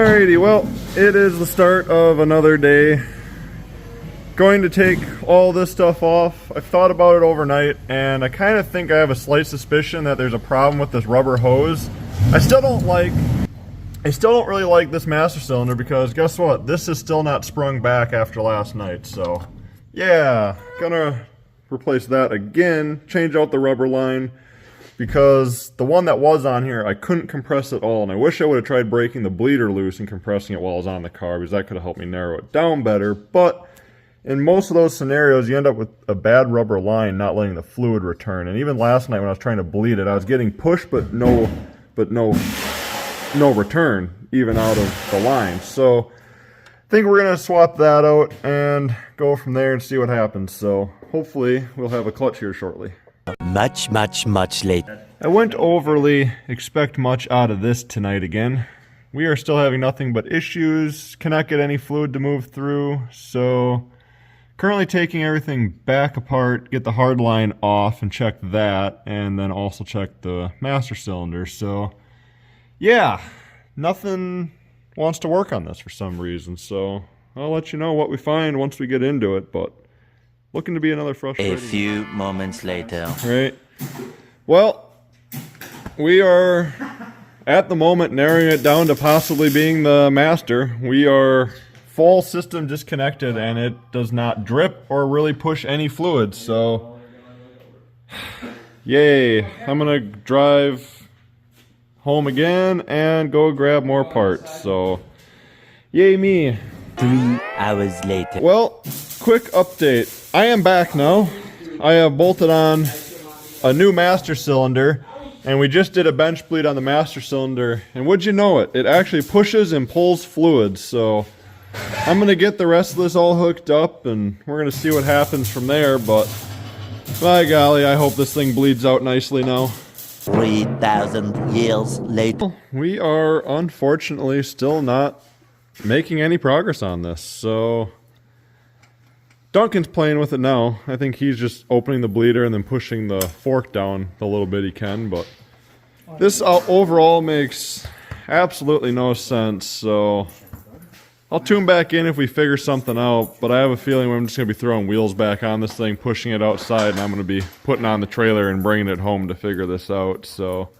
Alrighty, well, it is the start of another day. Going to take all this stuff off. I've thought about it overnight, and I kind of think I have a slight suspicion that there's a problem with this rubber hose. I still don't really like this master cylinder because guess what? This is still not sprung back after last night, so yeah, gonna replace that again, change out the rubber line. Because the one that was on here, I couldn't compress at all, and I wish I would have tried breaking the bleeder loose and compressing it while I was on the car, because that could have helped me narrow it down better. But in most of those scenarios, you end up with a bad rubber line not letting the fluid return. And even last night when I was trying to bleed it, I was getting pushed, but no return even out of the line. So I think we're gonna swap that out and go from there and see what happens. So hopefully we'll have a clutch here shortly. Much later. I wouldn't overly expect much out of this tonight again. We are still having nothing but issues, cannot get any fluid to move through, so currently taking everything back apart, get the hard line off and check that, and then also check the master cylinder. So yeah, nothing wants to work on this for some reason, so I'll let you know what we find once we get into it, but looking to be another frustrating. A few moments later. Right. Well, we are at the moment narrowing it down to possibly being the master. We are full system disconnected and it does not drip or really push any fluid. So, yay. I'm going to drive home again and go grab more parts. So, yay me. 3 hours later. Well, quick update. I am back now. I have bolted on a new master cylinder, and we just did a bench bleed on the master cylinder, and would you know it, it actually pushes and pulls fluids. So I'm going to get the rest of this all hooked up, and we're going to see what happens from there, but by golly, I hope this thing bleeds out nicely now. 3,000 years later. We are unfortunately still not making any progress on this, so Duncan's playing with it now. I think he's just opening the bleeder and then pushing the fork down the little bit he can, but this overall makes absolutely no sense, so I'll tune back in if we figure something out, but I have a feeling I'm just going to be throwing wheels back on this thing, pushing it outside, and I'm going to be putting on the trailer and bringing it home to figure this out, so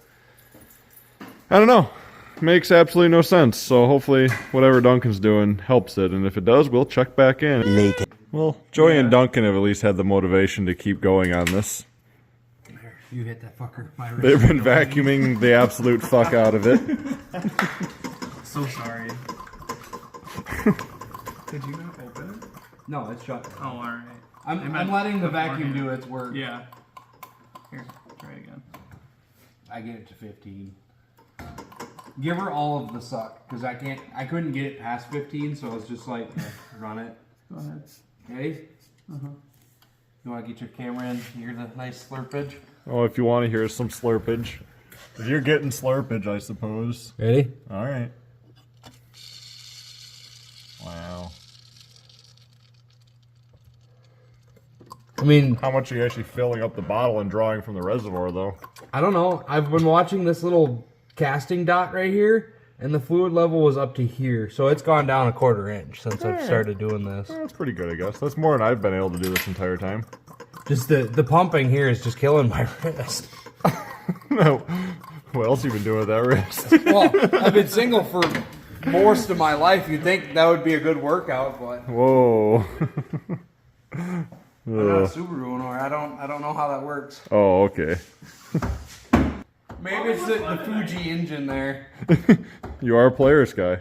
I don't know. Makes absolutely no sense, so hopefully whatever Duncan's doing helps it, and if it does, we'll check back in. Later. Well, Joey and Duncan have at least had the motivation to keep going on this. There, you hit that fucker. They've been vacuuming the absolute fuck out of it. So sorry. Did you not open it? No, it's shut. Oh, alright. I'm letting the vacuum do its work. Yeah. Here, try it again. I get it to 15. Give her all of the suck, because I couldn't get it past 15, so I was just like, run it. Go ahead. Ready? You want to get your camera in? Hear the nice slurpage? Oh, if you want to hear some slurpage. You're getting slurpage, I suppose. Ready? Alright. Wow. I mean, How much are you actually filling up the bottle and drawing from the reservoir, though? I don't know. I've been watching this little casting dot right here, and the fluid level was up to here, so it's gone down a 1/4 inch since I've started doing this. Well, that's pretty good, I guess. That's more than I've been able to do this entire time. Just the pumping here is just killing my wrist. No. What else you been doing with that wrist? Well, I've been single for most of my life. You'd think that would be a good workout, but Whoa. I'm not a Subaru owner. I don't know how that works. Oh, okay. Maybe it's the Fuji engine there. You are a player's guy.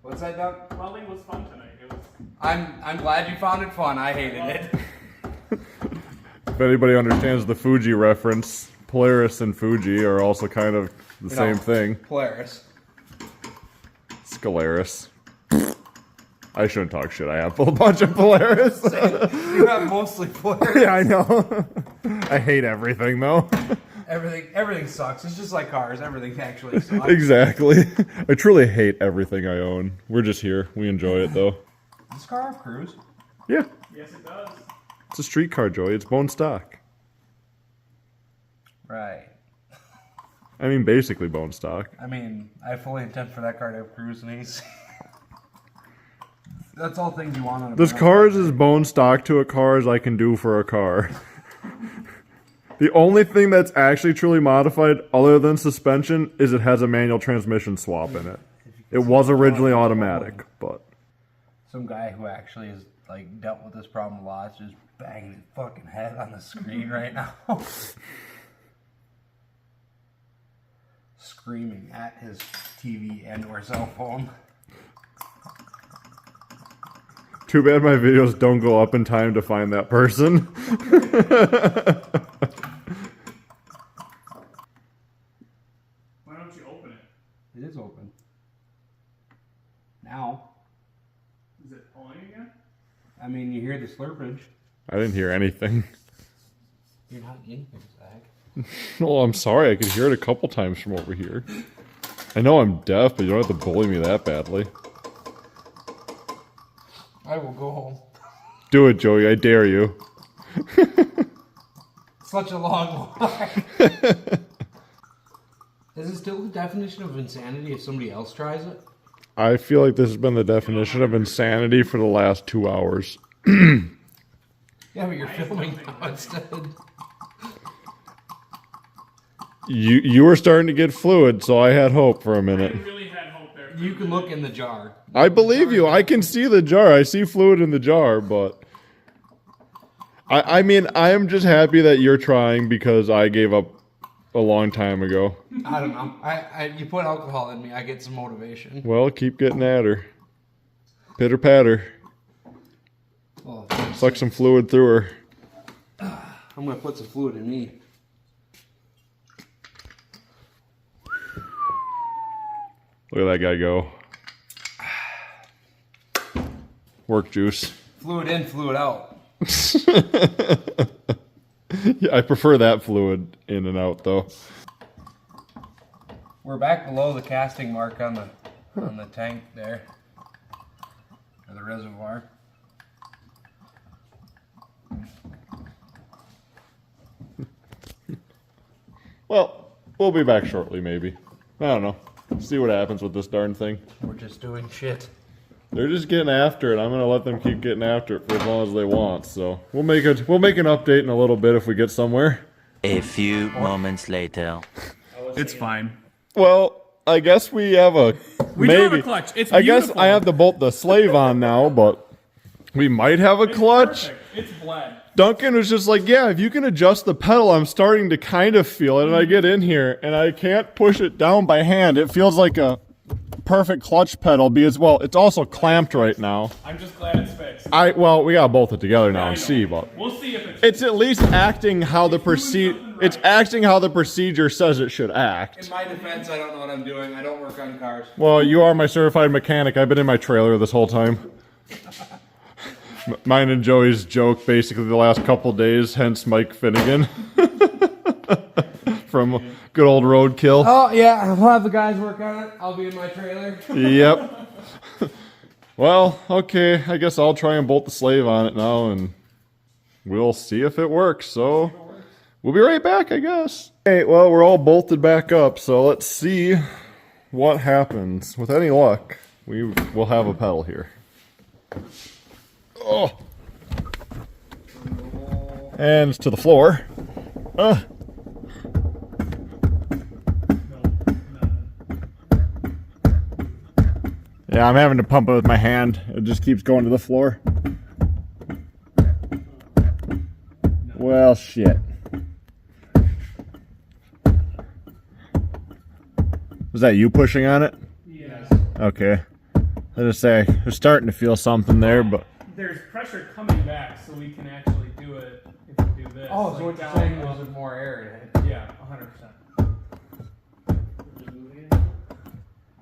What's that, Doug? Welding was fun tonight. It was. I'm glad you found it fun. I hated it. If anybody understands the Fuji reference, Polaris and Fuji are also kind of the same thing. Polaris. Scalaris. I shouldn't talk shit. I have a bunch of Polaris. You have mostly Polaris. Yeah, I know. I hate everything, though. Everything sucks. It's just like cars. Everything actually sucks. Exactly. I truly hate everything I own. We're just here. We enjoy it, though. Does this car have cruise? Yeah. Yes, it does. It's a street car, Joey. It's bone stock. Right. I mean, basically bone stock. I mean, I fully intend for that car to have cruise and AC. That's all things you want on a This car is as bone stock to a car as I can do for a car. The only thing that's actually truly modified, other than suspension, is it has a manual transmission swap in it. It was originally automatic, but Some guy who actually has like dealt with this problem a lot is just banging his fucking head on the screen right now. Screaming at his TV and or cell phone. too bad my videos don't go up in time to find that person. Why don't you open it? It is open. Now. Is it pulling again? I mean, you hear the slurpage. I didn't hear anything. You're not in here, Zach. Well, I'm sorry. I could hear it a couple times from over here. I know I'm deaf, but you don't have to bully me that badly. I will go home. Do it, Joey. I dare you. Such a long walk. Is it still the definition of insanity if somebody else tries it? I feel like this has been the definition of insanity for the last 2 hours. Yeah, but you're filming now instead. You were starting to get fluid, so I had hope for a I minute. really had hope there. You can look in the jar. I believe you. I can see the jar. I see fluid in the jar, but I mean, I am just happy that you're trying because I gave up a long time ago. I don't know. You put alcohol in me, I get some motivation. Well, keep getting at her. Pitter patter. Well, Suck some fluid through her. I'm gonna put some fluid in me. Look at that guy go. Work juice. Fluid in, fluid out. Yeah, I prefer that fluid in and out though. We're back below the casting mark on the tank there. Or the reservoir. Well, we'll be back shortly maybe. I don't know. See what happens with this darn thing. We're just doing shit. They're just getting after it. I'm gonna let them keep getting after it for as long as they want. So we'll make an update in a little bit if we get somewhere. A few moments later. It's fine. Well, I guess we have a We do have a clutch. It's I guess beautiful. I have to bolt the slave on now, but we might have a clutch. Perfect. It's bled. Duncan was just like, yeah, if you can adjust the pedal, I'm starting to kind of feel it. And I get in here and I can't push it down by hand. It feels like a perfect clutch pedal because, well, it's also clamped right now. I'm just glad it's fixed. Well, we gotta bolt it together now I and know. see, but We'll see if it's. it's at least acting how the It's acting how the procedure says it should act. In my defense, I don't know what I'm doing. I don't work on cars. Well, you are my certified mechanic. I've been in my trailer this whole time. Mine and Joey's joke basically the last couple days, hence Mike Finnegan. From good old Roadkill. Oh, yeah, I'll have the guys work on it. I'll be in my trailer. Yep. Well, okay, I guess I'll try and bolt the slave on it now and we'll see if it works. So we'll be right back, I guess. Okay, well, we're all bolted back up, so let's see what happens. With any luck, we will have a pedal here. Oh. And to the floor. Yeah, I'm having to pump it with my hand. It just keeps going to the floor. Well, shit. Was that you pushing on it? Yes. Okay. I was say, we're starting to feel something there, but There's pressure coming back, so we can actually do it if we do this. Oh, so like what you're down, saying up. is there's more air in it. Yeah, 100%.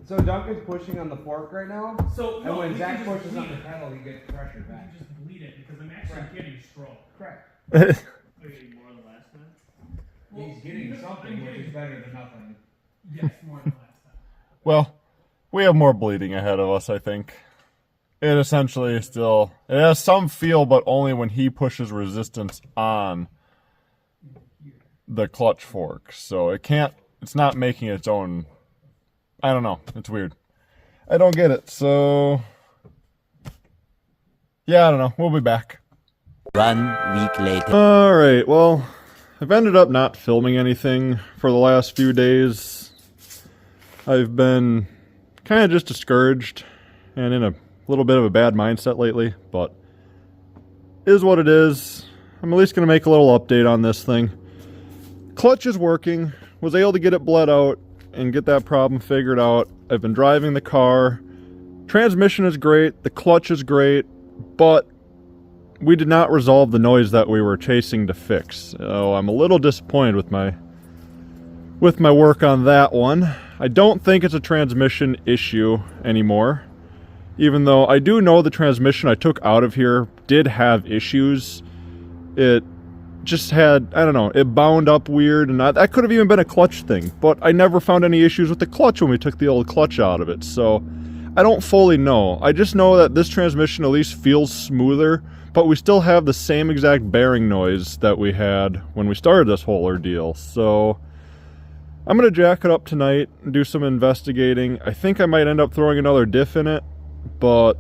So Duncan's pushing on the fork right now, So, and no, when we Zach can just pushes bleed on the it. pedal, he gets pressure We back. can just bleed it because I'm actually getting stroke. Correct. Are you getting more than last time? He's getting something, which is better than nothing. Yes, more than last time. well, we have more bleeding ahead of us, I think. It essentially is still, it has some feel, but only when he pushes resistance on the clutch fork. So it's not making its own, I don't know, it's weird. I don't get it, so Yeah, I don't know. We'll be back. 1 week later. Alright, well, I've ended up not filming anything for the last few days. I've been kind of just discouraged and in a little bit of a bad mindset lately, but it is what it is. I'm at least going to make a little update on this thing. Clutch is working. Was able to get it bled out and get that problem figured out. I've been driving the car. Transmission is great. The clutch is great, but we did not resolve the noise that we were chasing to fix. So I'm a little disappointed with my work on that one. I don't think it's a transmission issue anymore. Even though I do know the transmission I took out of here did have issues. It just had, I don't know, it bound up weird, and that could have even been a clutch thing, but I never found any issues with the clutch when we took the old clutch out of it, so I don't fully know. I just know that this transmission at least feels smoother, but we still have the same exact bearing noise that we had when we started this whole ordeal, so I'm going to jack it up tonight and do some investigating. I think I might end up throwing another diff in it, but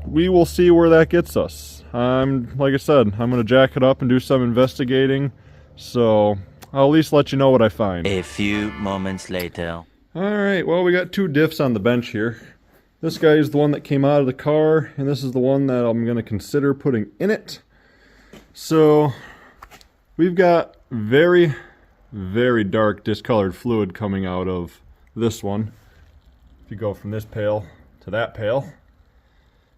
we will see where that gets us. Like I said, I'm going to jack it up and do some investigating, so I'll at least let you know what I find. A few moments later. Alright, well, we got two diffs on the bench here. This guy is the one that came out of the car, and this is the one that I'm going to consider putting in it. So, we've got very, very dark discolored fluid coming out of this one. If you go from this pail to that pail.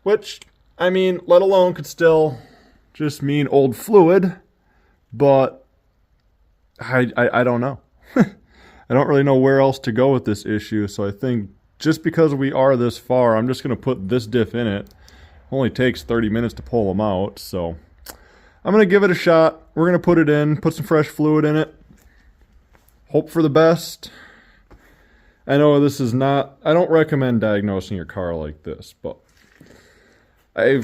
Which, I mean, let alone could still just mean old fluid, but I don't know. I don't really know where else to go with this issue, so I think just because we are this far, I'm just going to put this diff in it. Only takes 30 minutes to pull them out, so I'm going to give it a shot. We're going to put it in, put some fresh fluid in it. Hope for the best. I know this is not, I don't recommend diagnosing your car like this, but I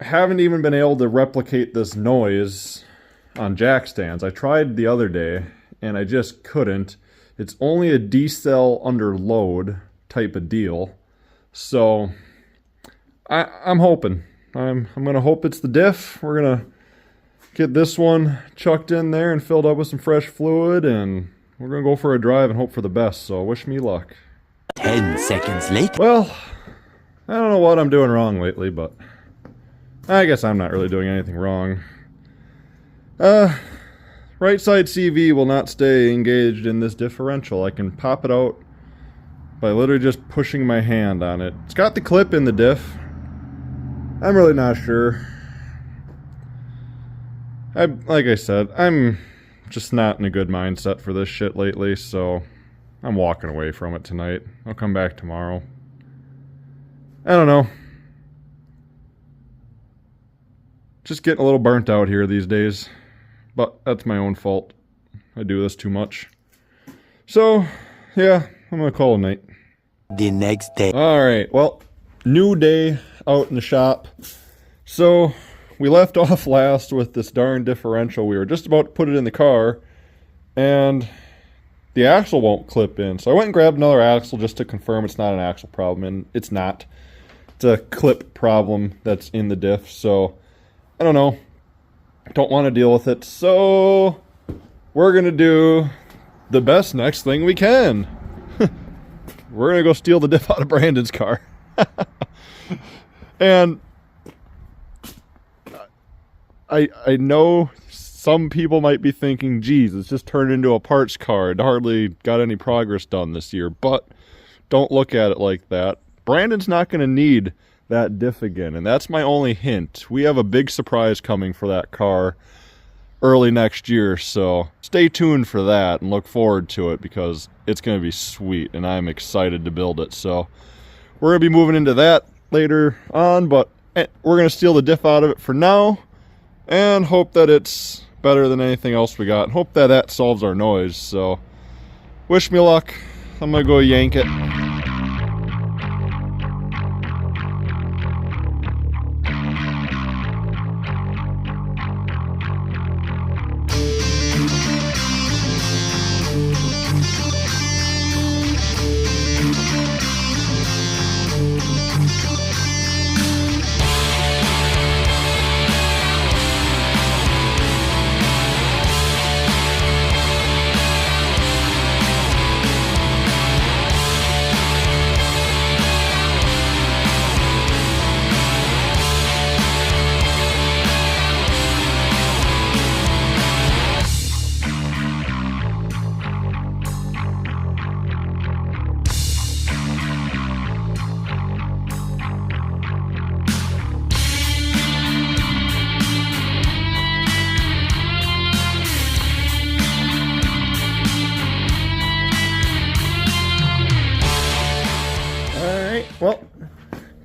haven't even been able to replicate this noise on jack stands. I tried the other day, and I just couldn't. It's only a D-cell under load type of deal. So, I'm hoping. I'm going to hope it's the diff. We're going to get this one chucked in there and filled up with some fresh fluid, and we're going to go for a drive and hope for the best. So, wish me luck. 10 seconds later. Well, I don't know what I'm doing wrong lately, but I guess I'm not really doing anything wrong. Right side CV will not stay engaged in this differential. I can pop it out by literally just pushing my hand on it. It's got the clip in the diff. I'm really not sure. Like I said, I'm just not in a good mindset for this shit lately, so I'm walking away from it tonight. I'll come back tomorrow. I don't know. Just getting a little burnt out here these days. But that's my own fault. I do this too much. So, yeah, I'm going to call it a night. The next day. Alright, well, new day out in the shop. So, we left off last with this darn differential. We were just about to put it in the car, and the axle won't clip in. So I went and grabbed another axle just to confirm it's not an axle problem, and it's not. It's a clip problem that's in the diff, so I don't know. Don't want to deal with it, so we're going to do the best next thing we can. We're going to go steal the diff out of Brandon's car. And I know some people might be thinking, geez, it's just turned into a parts car. It hardly got any progress done this year, but don't look at it like that. Brandon's not going to need that diff again, and that's my only hint. We have a big surprise coming for that car early next year, so stay tuned for that and look forward to it because it's going to be sweet, and I'm excited to build it. So we're going to be moving into that later on, but we're going to steal the diff out of it for now and hope that it's better than anything else we got, and hope that that solves our noise. So wish me luck. I'm going to go yank it.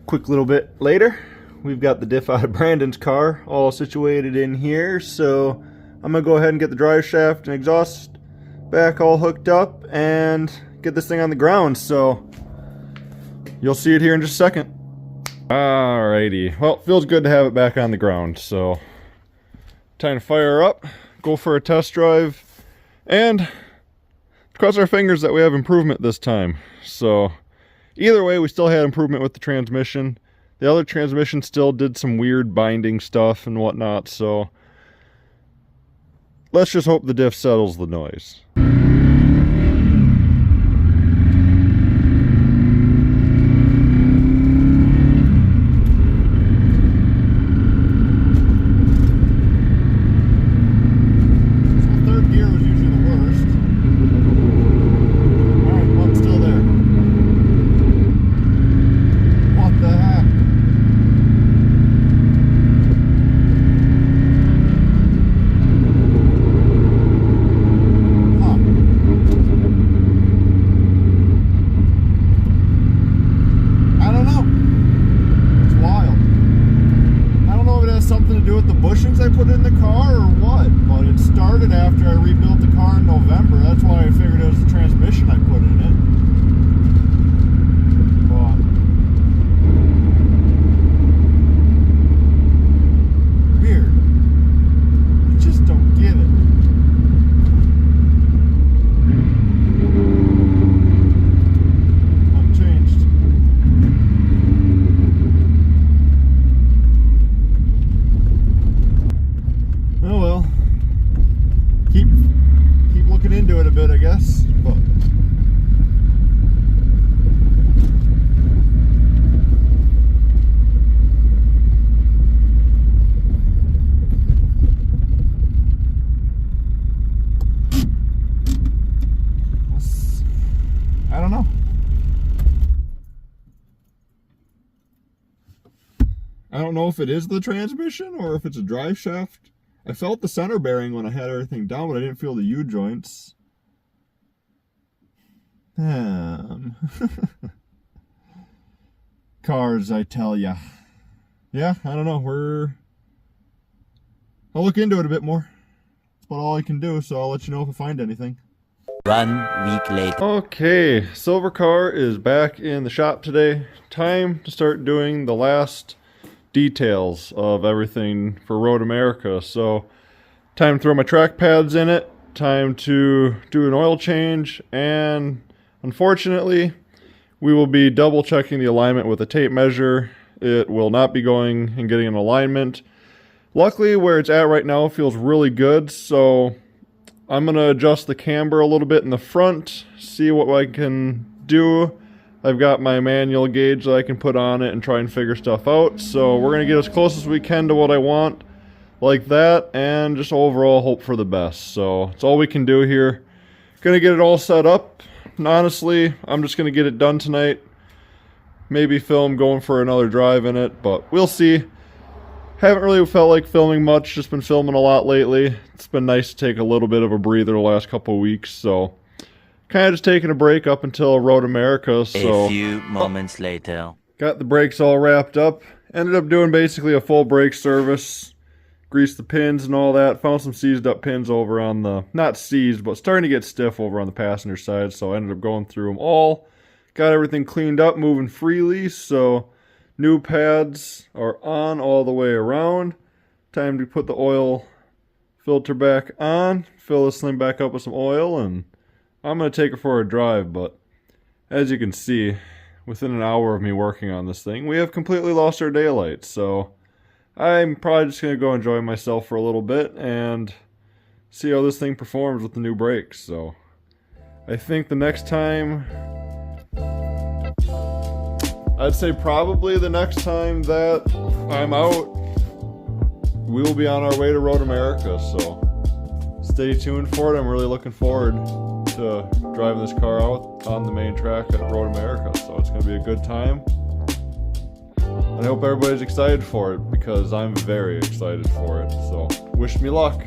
Quick little bit later, we've got the diff out of Brandon's car all situated in here, so I'm gonna go ahead and get the drive shaft and exhaust back all hooked up and get this thing on the ground, so you'll see it here in just a second. Alrighty, well, feels good to have it back on the ground, so time to fire her up, go for a test drive, and cross our fingers that we have improvement this time. So either way, we still had improvement with the transmission. The other transmission still did some weird binding stuff and whatnot, so let's just hope the diff settles the noise. Bushings I put in the car or what, but it started after I rebuilt the car in November. That's why I figured it was the transmission I put in it. But weird. I just don't get it. Unchanged. Oh well, keep looking into it a bit, I guess. But I don't know. I don't know if it is the transmission or if it's a drive shaft. I felt the center bearing when I had everything down, but I didn't feel the U-joints. Cars, I tell ya. Yeah, I don't know. I'll look into it a bit more. That's about all I can do, so I'll let you know if I find anything. 1 week later. Okay, Silver Car is back in the shop today. Time to start doing the last details of everything for Road America. So time to throw my track pads in it, time to do an oil change, and unfortunately we will be double checking the alignment with a tape measure. It will not be going and getting an alignment. Luckily where it's at right now feels really good, so I'm going to adjust the camber a little bit in the front, see what I can do. I've got my manual gauge that I can put on it and try and figure stuff out. So we're going to get as close as we can to what I want like that and just overall hope for the best. So it's all we can do here. Going to get it all set up. And honestly, I'm just going to get it done tonight. Maybe film going for another drive in it, but we'll see. Haven't really felt like filming much, just been filming a lot lately. It's been nice to take a little bit of a breather the last couple of weeks, so kind of just taking a break up until Road America. So A few moments later. Got the brakes all wrapped up. Ended up doing basically a full brake service. Greased the pins and all that. Found some seized up pins over on the, not seized, but starting to get stiff over on the passenger side. So I ended up going through them all. Got everything cleaned up, moving freely. So new pads are on all the way around. Time to put the oil filter back on. Fill this thing back up with some oil, and I'm going to take it for a drive. But as you can see, within an hour of me working on this thing, we have completely lost our daylight. So I'm probably just going to go enjoy myself for a little bit and see how this thing performs with the new brakes. So I think the next time, I'd say probably the next time that I'm out, we will be on our way to Road America. So stay tuned for it. I'm really looking forward to driving this car out on the main track at Road America. So it's going to be a good time. And I hope everybody's excited for it, because I'm very excited for it. So wish me luck.